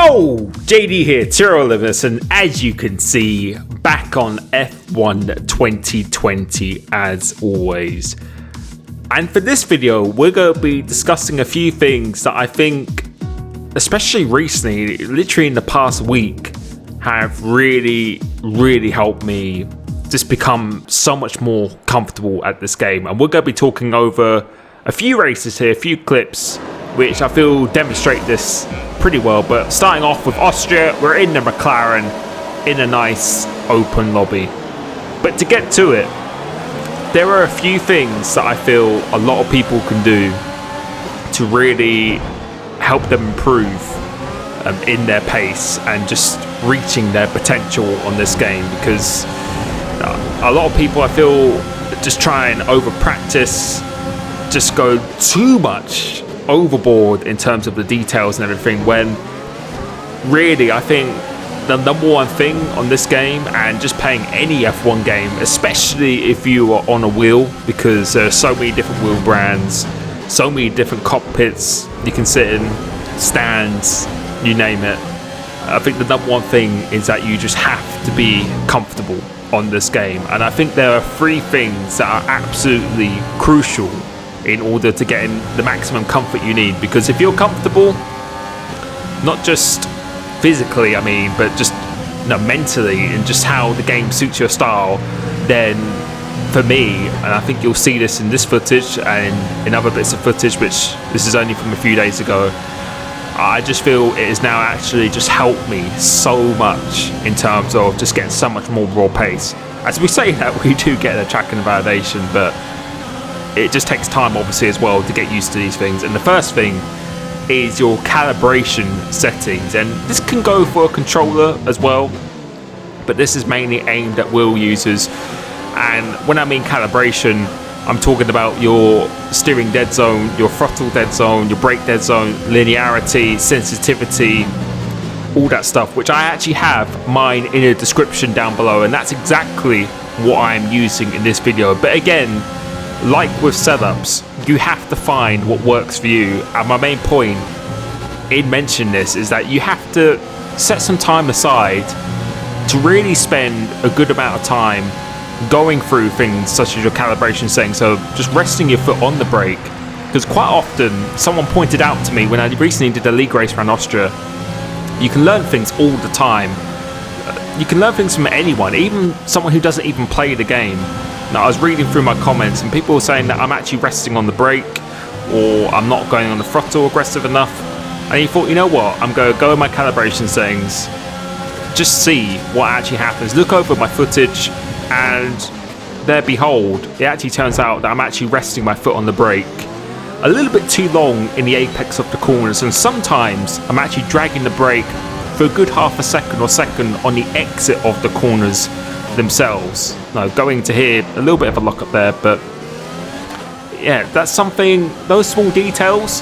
Yo, JD here, Limitless, and as you can see, back on F1 2020 as always. And for this video, we're going to be discussing a few things that I think, especially recently, literally in the past week, have really helped me just become so much more comfortable at this game. And we're going to be talking over a few races here, a few clips, which I feel demonstrate this pretty well. But starting off with Austria, we're in the McLaren in a nice open lobby. But to get to it, there are a few things that I feel a lot of people can do to really help them improve in their pace and just reaching their potential on this game, because a lot of people, I feel, just try and over practice, just go too much overboard in terms of the details and everything, when really I think the number one thing on this game, and just playing any F1 game, especially if you are on a wheel, because there are so many different wheel brands, so many different cockpits you can sit in, stands, you name it. I think the number one thing is that you just have to be comfortable on this game. And I think there are three things that are absolutely crucial in order to get in the maximum comfort you need. Because if you're comfortable, not just physically, I mean, but just mentally, and just how the game suits your style, then for me, and I think you'll see this in this footage and in other bits of footage, which this is only from a few days ago, I just feel it has now actually just helped me so much in terms of just getting so much more raw pace. As we say that, we do get the tracking and validation, but it just takes time obviously as well to get used to these things. And the first thing is your calibration settings, and this can go for a controller as well, but this is mainly aimed at wheel users. And when I mean calibration, I'm talking about your steering dead zone, your throttle dead zone, your brake dead zone, linearity, sensitivity, all that stuff, which I actually have mine in a description down below, and that's exactly what I'm using in this video. But again, like with setups, you have to find what works for you. And my main point in mentioning this is that you have to set some time aside to really spend a good amount of time going through things such as your calibration settings, so just resting your foot on the brake. Because quite often, someone pointed out to me when I recently did a league race around Austria, you can learn things all the time. You can learn things from anyone, even someone who doesn't even play the game. Now, I was reading through my comments and people were saying that I'm actually resting on the brake, or I'm not going on the throttle aggressive enough. And you thought, you know what, I'm going to go in my calibration settings, just see what actually happens, look over my footage, and there behold, it actually turns out that I'm actually resting my foot on the brake a little bit too long in the apex of the corners, and sometimes I'm actually dragging the brake for a good half a second or second on the exit of the corners themselves. Now, going to here, a little bit of a lock up there, but yeah, that's something, those small details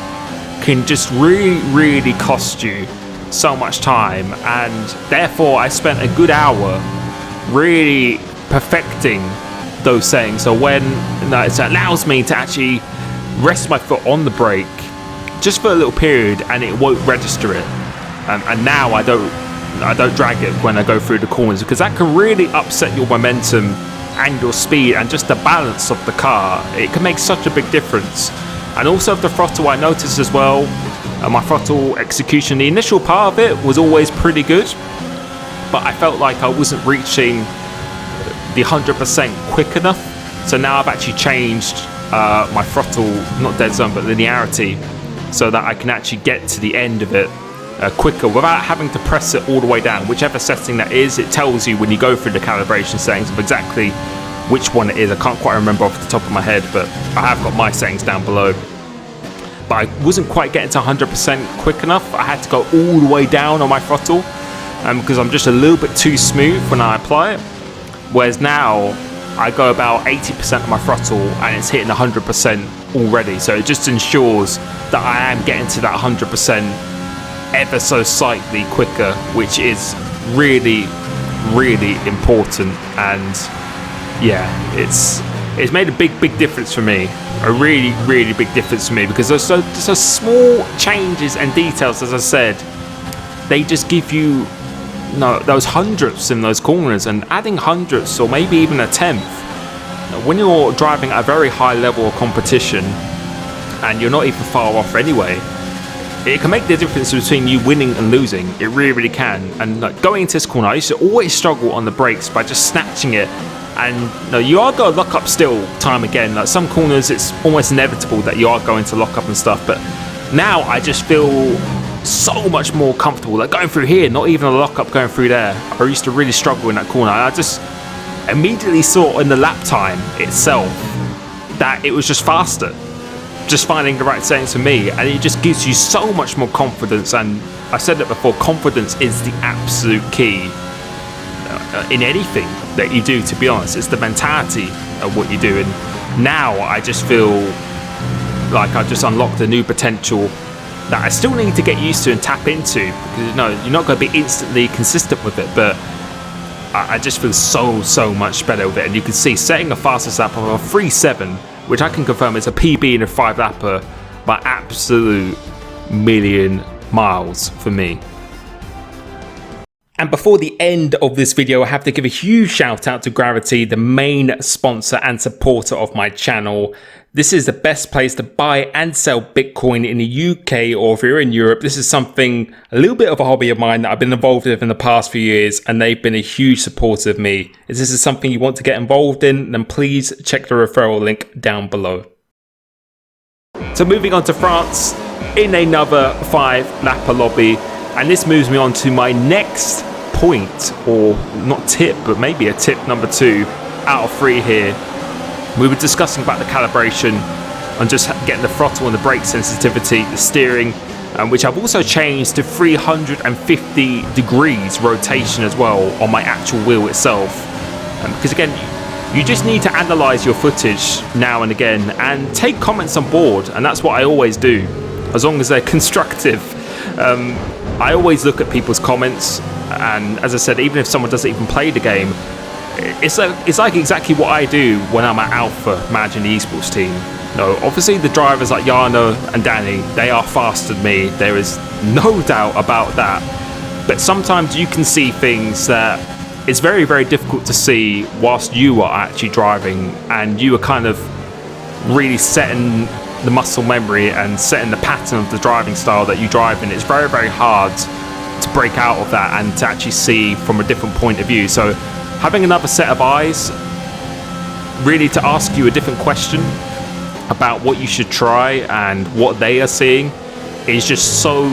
can just really cost you so much time. And therefore I spent a good hour really perfecting those settings, so when it allows me to actually rest my foot on the brake just for a little period and it won't register it, and now I don't drag it when I go through the corners, because that can really upset your momentum and your speed and just the balance of the car. It can make such a big difference. And also the throttle, I noticed as well, my throttle execution, the initial part of it was always pretty good, but I felt like I wasn't reaching the 100% quick enough. So now I've actually changed my throttle, not dead zone, but linearity, so that I can actually get to the end of it quicker without having to press it all the way down. Whichever setting that is, it tells you when you go through the calibration settings of exactly which one it is. I can't quite remember off the top of my head, but I have got my settings down below. But I wasn't quite getting to 100% quick enough. I had to go all the way down on my throttle because I'm just a little bit too smooth when I apply it. Whereas now I go about 80% of my throttle and it's hitting 100% already. So it just ensures that I am getting to that 100% ever so slightly quicker, which is really important. And yeah, it's made a big difference for me, a really big difference for me, because there's so small changes and details, as I said, they just give you those hundredths in those corners, and adding hundredths or maybe even a tenth when you're driving at a very high level of competition and you're not even far off anyway, it can make the difference between you winning and losing. It really, really can. And like, going into this corner, I used to always struggle on the brakes by just snatching it. And you are going to lock up still time again. Like some corners, it's almost inevitable that you are going to lock up and stuff. But now I just feel so much more comfortable. Like going through here, not even a lock up going through there. I used to really struggle in that corner. I just immediately saw in the lap time itself that it was just faster. Just finding the right settings for me, and it just gives you so much more confidence. And I said it before, confidence is the absolute key in anything that you do, to be honest. It's the mentality of what you do, and now I just feel like I've just unlocked a new potential that I still need to get used to and tap into, because you're not going to be instantly consistent with it, but I just feel so much better with it. And you can see setting a fastest lap of a 3.7, which I can confirm is a PB in a 5-lapper by absolute million miles for me. And before the end of this video, I have to give a huge shout out to Gravity, the main sponsor and supporter of my channel. This is the best place to buy and sell Bitcoin in the UK, or if you're in Europe. This is something, a little bit of a hobby of mine that I've been involved with in the past few years, and they've been a huge supporter of me. If this is something you want to get involved in, then please check the referral link down below. So moving on to France in another 5-lapper lobby, and this moves me on to my next point, or not tip, but maybe a tip number 2 out of 3 here. We were discussing about the calibration and just getting the throttle and the brake sensitivity, the steering, which I've also changed to 350 degrees rotation as well on my actual wheel itself. Because again, you just need to analyze your footage now and again and take comments on board, and that's what I always do, as long as they're constructive. I always look at people's comments, and as I said, even if someone doesn't even play the game, it's like exactly what I do when I'm at Alpha managing the esports team. Obviously the drivers like Jarno and Danny, they are faster than me. There is no doubt about that. But sometimes you can see things that it's very, very difficult to see whilst you are actually driving, and you are kind of really setting the muscle memory and setting the pattern of the driving style that you drive in. It's very, very hard to break out of that and to actually see from a different point of view. So having another set of eyes, really to ask you a different question about what you should try and what they are seeing, is just so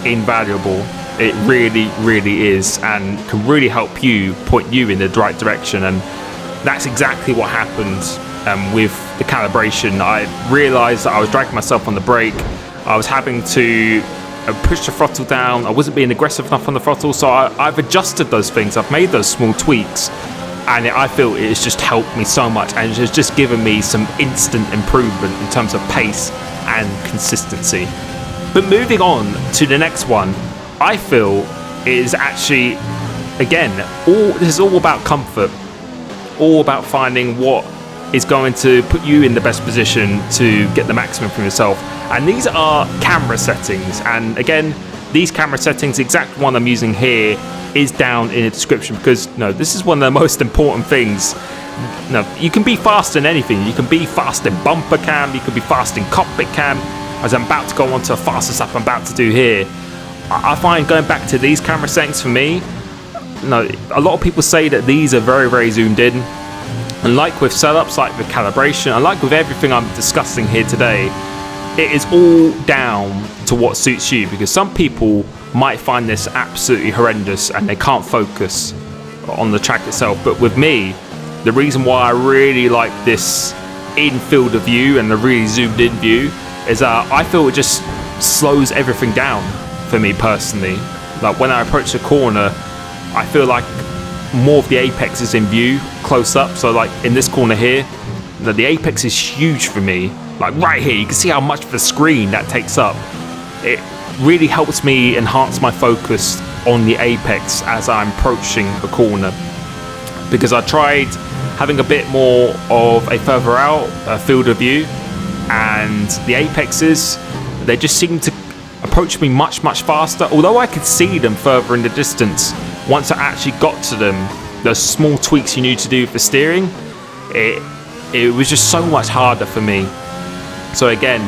invaluable. It really, really is, and can really help you, point you in the right direction. And that's exactly what happened with the calibration. I realized that I was dragging myself on the brake. I was having to push the throttle down. I wasn't being aggressive enough on the throttle, so I've adjusted those things. I've made those small tweaks, and I feel it's just helped me so much, and it's just given me some instant improvement in terms of pace and consistency. But moving on to the next one, I feel is actually, again, this is all about comfort, all about finding what is going to put you in the best position to get the maximum from yourself. And these are camera settings, and again, these camera settings, the exact one I'm using here, is down in the description, because this is one of the most important things. You can be fast in anything. You can be fast in bumper cam, you can be fast in cockpit cam, as I'm about to go on to a fastest lap I'm about to do here. I find going back to these camera settings for me, a lot of people say that these are very, very zoomed in, and like with setups, like with calibration, and like with everything I'm discussing here today, it is all down to what suits you, because some people might find this absolutely horrendous and they can't focus on the track itself. But with me, the reason why I really like this in-field of view and the really zoomed in view is that I feel it just slows everything down for me personally. Like when I approach the corner, I feel like more of the apex is in view close up. So like in this corner here, the apex is huge for me. Like right here, you can see how much of the screen that takes up. It really helps me enhance my focus on the apex as I'm approaching a corner, because I tried having a bit more of a further out field of view, and the apexes, they just seem to approached me much faster. Although I could see them further in the distance, once I actually got to them, those small tweaks you need to do for steering, it was just so much harder for me. So again,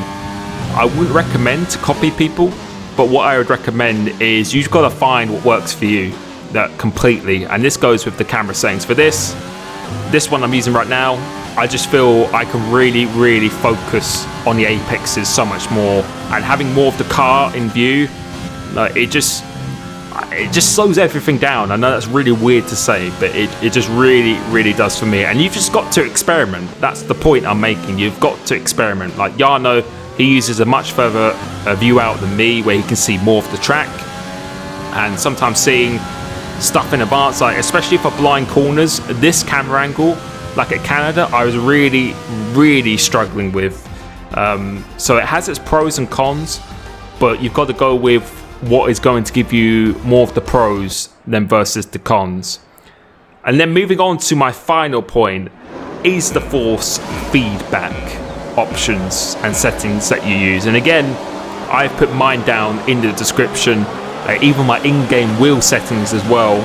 I wouldn't recommend to copy people, but what I would recommend is you've got to find what works for you completely. And this goes with the camera settings. For this one I'm using right now, I just feel I can really focus on the apexes so much more, and having more of the car in view, it just slows everything down. I know that's really weird to say, but it just really does for me. And you've just got to experiment. That's the point I'm making. You've got to experiment. Like Jarno, he uses a much further view out than me, where he can see more of the track, and sometimes seeing stuff in advance, like especially for blind corners, this camera angle, like at Canada, I was really struggling with. So it has its pros and cons, but you've got to go with what is going to give you more of the pros than versus the cons. And then moving on to my final point is the force feedback options and settings that you use. And again, I've put mine down in the description, even my in-game wheel settings as well.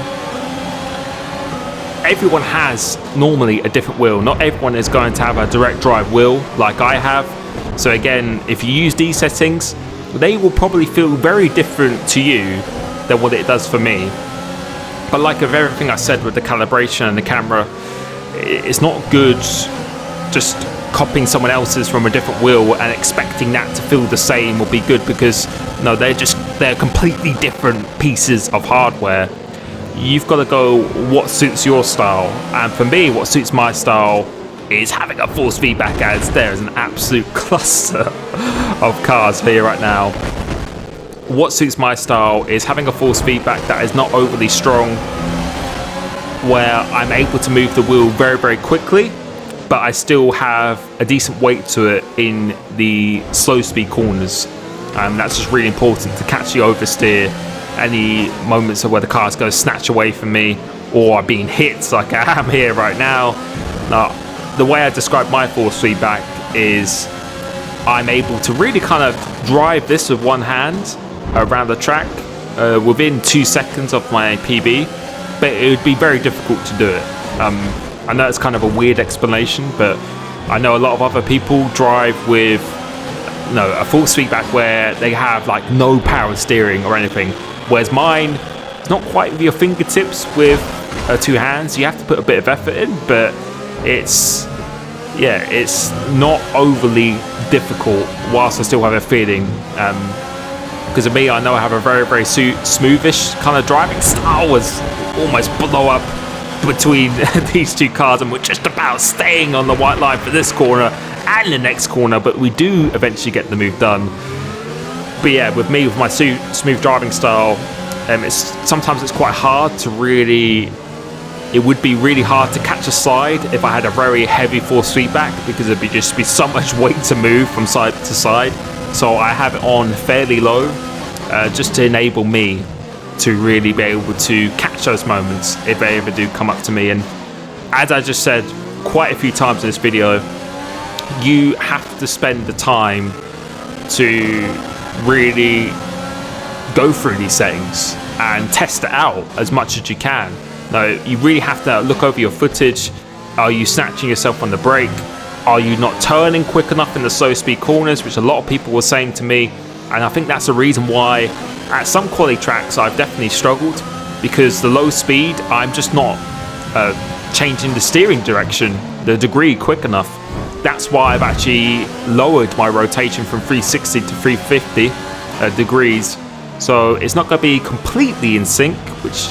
Everyone has normally a different wheel. Not everyone is going to have a direct drive wheel like I have. So again, if you use these settings, they will probably feel very different to you than what it does for me. But like of everything I said with the calibration and the camera, it's not good just copying someone else's from a different wheel and expecting that to feel the same or be good, because no, they're completely different pieces of hardware. You've got to go what suits your style, and for me, what suits my style is having a force feedback, as there is an absolute cluster of cars here right now. What suits my style is having a force feedback that is not overly strong, where I'm able to move the wheel very quickly, but I still have a decent weight to it in the slow speed corners. And that's just really important to catch the oversteer, any moments of where the cars go snatch away from me, or are being hit like I am here right now. The way I describe my force feedback is I'm able to really kind of drive this with one hand around the track within 2 seconds of my PB, but it would be very difficult to do it. I know it's kind of a weird explanation, but I know a lot of other people drive with a force feedback where they have like no power steering or anything, whereas mine is not quite with your fingertips with 2 hands. You have to put a bit of effort in, but it's not overly difficult whilst I still have a feeling. Because of me, I know I have a very smoothish kind of driving style. Was almost blow up between these 2 cars, and we're just about staying on the white line for this corner and the next corner, but we do eventually get the move done. But yeah, with me, with my smooth driving style, sometimes it's quite hard to it would be really hard to catch a slide if I had a very heavy force feedback, because it'd just be so much weight to move from side to side. So I have it on fairly low, just to enable me to really be able to catch those moments if they ever do come up to me. And as I just said quite a few times in this video, you have to spend the time to really go through these settings and test it out as much as you can. Now, you really have to look over your footage. Are you snatching yourself on the brake? Are you not turning quick enough in the slow speed corners, which a lot of people were saying to me? And I think that's the reason why at some quality tracks I've definitely struggled, because the low speed, I'm just not changing the steering direction, the degree quick enough. That's why I've actually lowered my rotation from 360 to 350 degrees. So it's not going to be completely in sync, which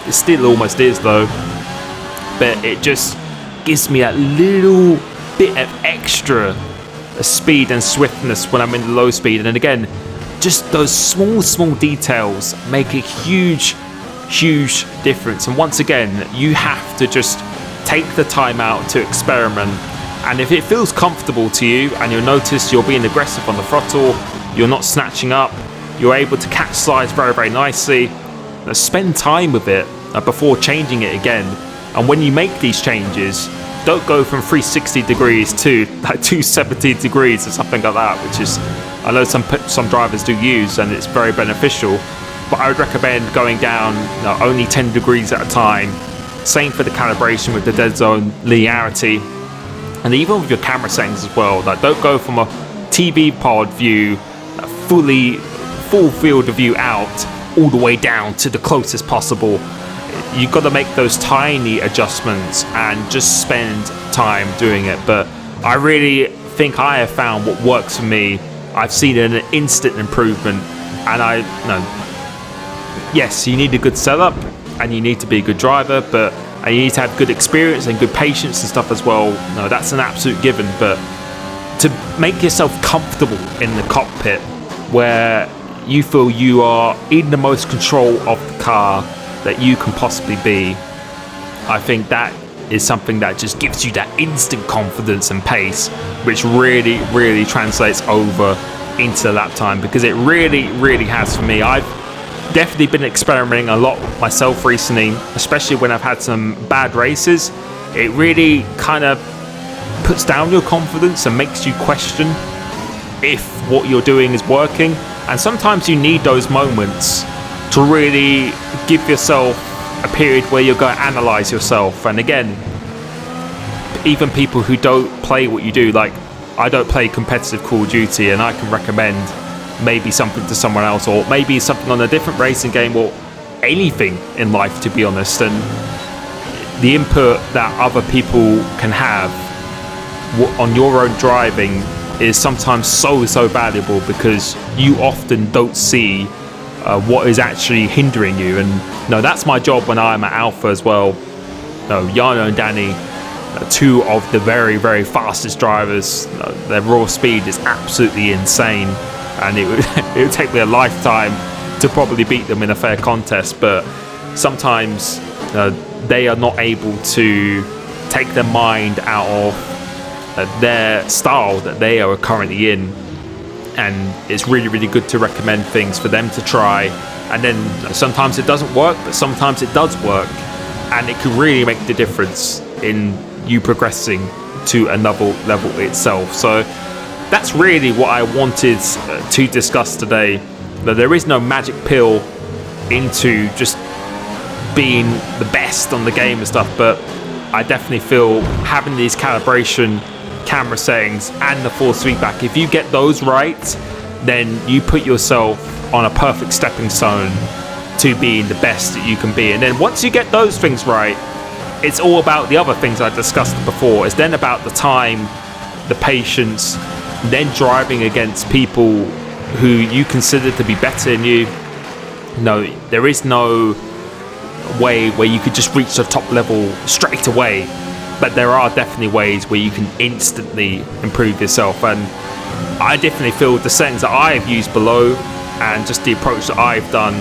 it still almost is though, but it just gives me that little bit of extra speed and swiftness when I'm in the low speed. And then again, just those small details make a huge difference. And once again, you have to just take the time out to experiment. And if it feels comfortable to you, and you'll notice you're being aggressive on the throttle, you're not snatching up, you're able to catch slides very nicely, spend time with it before changing it again. And when you make these changes, don't go from 360 degrees to like 270 degrees or something like that, which is I know some drivers do use, and it's very beneficial, but I would recommend going down only 10 degrees at a time. Same for the calibration with the dead zone linearity, and even with your camera settings as well. Like, don't go from a TV pod view, full field of view out, all the way down to the closest possible. You've got to make those tiny adjustments and just spend time doing it. But I really think I have found what works for me. I've seen an instant improvement, and yes, you need a good setup and you need to be a good driver, but you need to have good experience and good patience and stuff as well. No, that's an absolute given. But to make yourself comfortable in the cockpit, where you feel you are in the most control of the car that you can possibly be, I think that is something that just gives you that instant confidence and pace, which really translates over into the lap time, because it really has for me. I've definitely been experimenting a lot myself recently, especially when I've had some bad races. It really kind of puts down your confidence and makes you question if what you're doing is working. And sometimes you need those moments to really give yourself a period where you're going to analyze yourself. And again, even people who don't play what you do, like I don't play competitive Call of Duty, and I can recommend maybe something to someone else, or maybe something on a different racing game, or anything in life, to be honest. And the input that other people can have on your own driving is sometimes so valuable, because you often don't see what is actually hindering you. And that's my job when I'm at Alpha as well. Jarno and Danny, two of the very fastest drivers. Their raw speed is absolutely insane, and it would take me a lifetime to probably beat them in a fair contest. But sometimes they are not able to take their mind out of their style that they are currently in, and it's really good to recommend things for them to try. And then sometimes it doesn't work, but sometimes it does work, and it can really make the difference in you progressing to another level itself. So that's really what I wanted to discuss today. That there is no magic pill into just being the best on the game and stuff, but I definitely feel having these calibration, camera settings, and the force feedback, if you get those right, then you put yourself on a perfect stepping stone to being the best that you can be. And then once you get those things right, it's all about the other things I discussed before. It's then about the time, the patience, then driving against people who you consider to be better than you. There is no way where you could just reach the top level straight away, but there are definitely ways where you can instantly improve yourself. And I definitely feel the settings that I have used below and just the approach that I've done,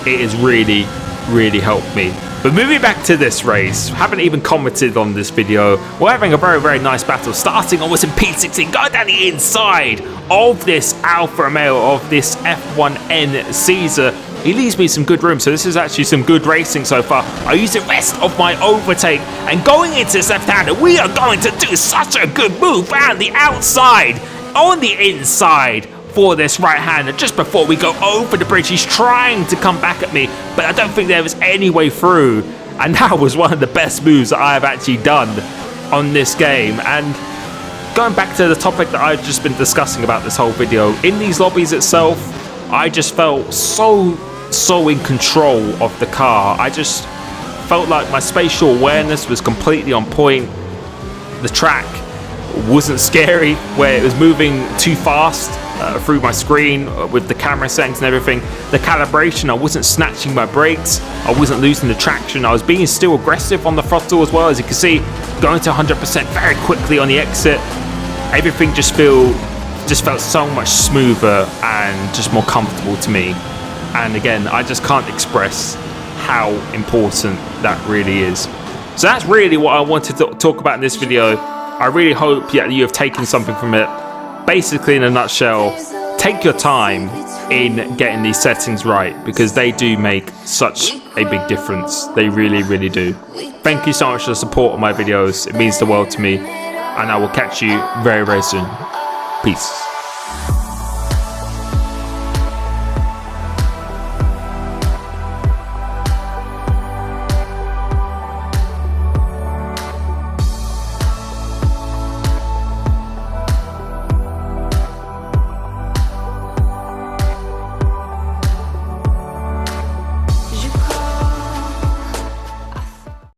it has really helped me. But moving back to this race, haven't even commented on this video. We're having a very nice battle, starting almost in P16, going down the inside of this Alfa Romeo, of this F1N Caesar. He leaves me some good room, so this is actually some good racing so far. I use the rest of my overtake, and going into this left-hander, we are going to do such a good move around the outside, on the inside for this right-hander. Just before we go over the bridge, he's trying to come back at me, but I don't think there was any way through, and that was one of the best moves that I have actually done on this game. And going back to the topic that I've just been discussing about this whole video, in these lobbies itself, I just felt so in control of the car. I just felt like my spatial awareness was completely on point. The track wasn't scary where it was moving too fast through my screen with the camera settings and everything. The calibration, I wasn't snatching my brakes, I wasn't losing the traction, I was being still aggressive on the throttle as well. As you can see, going to 100% very quickly on the exit. Everything just felt so much smoother and just more comfortable to me. And again, I just can't express how important that really is. So that's really what I wanted to talk about in this video. I really hope you have taken something from it. Basically, in a nutshell, take your time in getting these settings right, because they do make such a big difference. They really do. Thank you so much for the support on my videos. It means the world to me. And I will catch you very soon. Peace.